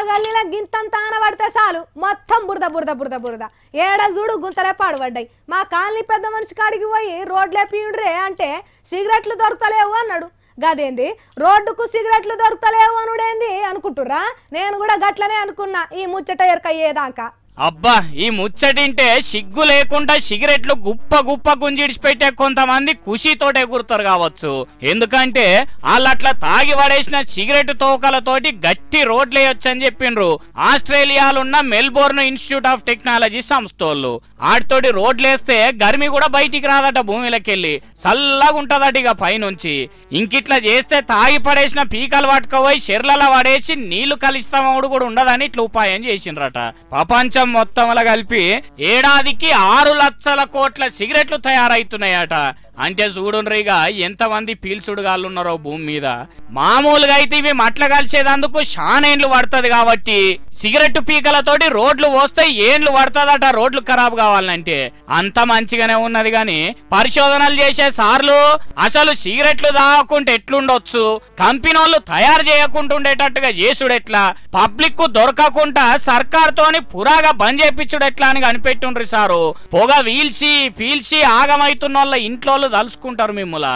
గల్లీలో గింతంత ఆనబడితే చాలు మొత్తం బురద బురద బురద బురద ఏడ చూడు గుంతలే పాడుపడ్డాయి మా కాలనీ పెద్ద మనిషి కాడికి పోయి రోడ్లే పీయుడ్రే అంటే సిగరెట్లు దొరకలేవు అన్నాడు గదేంది రోడ్డుకు సిగరెట్లు దొరకలేవు అనుడేంది అనుకుంటుర్రా నేను కూడా గట్లనే అనుకున్నా ఈ ముచ్చట ఎరకయ్యేదాకా అబ్బా ఈ ముచ్చటింటే సిగ్గు లేకుండా సిగరెట్లు గుప్ప గుప్ప గుంజిడిచిపెట్టే కొంతమంది ఖుషితోటే ఎగురుతారు కావచ్చు ఎందుకంటే వాళ్ళట్లా తాగి పడేసిన సిగరెట్ తోకలతోటి గట్టి రోడ్లేయొచ్చని చెప్పిండ్రు ఆస్ట్రేలియాలున్న మెల్బోర్న్ ఇన్స్టిట్యూట్ ఆఫ్ టెక్నాలజీ సంస్థోళ్ళు ఆటితోటి రోడ్లేస్తే గర్మి కూడా బయటికి రాదట భూమిలోకెళ్ళి చల్లగా ఉంటదట ఇక పైనుంచి ఇంకిట్లా చేస్తే తాగి పడేసిన పీకలు పట్టుకపోయి చెర్లలో పడేసి నీళ్లు కలిస్తామవుడు కూడా ఉండదని ఇట్లా ఉపాయం చేసిండ్రట ప్రపంచం మొత్తంలో కలిపి ఏడాదికి 6 లక్షల కోట్ల సిగరెట్లు తయారైతున్నాయట అంటే చూడుండ్రిగా ఎంతమంది పీల్చుడుగాళ్ళు ఉన్నారో భూమి మీద మామూలుగా అయితే ఇవి మట్ల కలిసేదందుకు షానేండ్లు పడుతుంది కాబట్టి సిగరెట్ పీకలతోటి రోడ్లు పోస్తే ఏండ్లు పడుతుందట రోడ్లు ఖరాబ్ కావాలంటే అంత మంచిగానే ఉన్నది గాని పరిశోధనలు చేసే సార్లు అసలు సిగరెట్లు తాగకుంటే ఎట్లుండొచ్చు కంపెనీలు తయారు చేయకుండా ఉండేటట్టుగా చేసుడు ఎట్లా పబ్లిక్ కు దొరకకుండా సర్కార్ తోని పురాగా బంద్ చేపించుడు ఎట్లా అని కనిపెట్టుండ్రి సారు పొగ పీల్చి ఆగమైతున్న వాళ్ళ ఇంట్లో తలుసుకుంటారు మిమ్మల్ని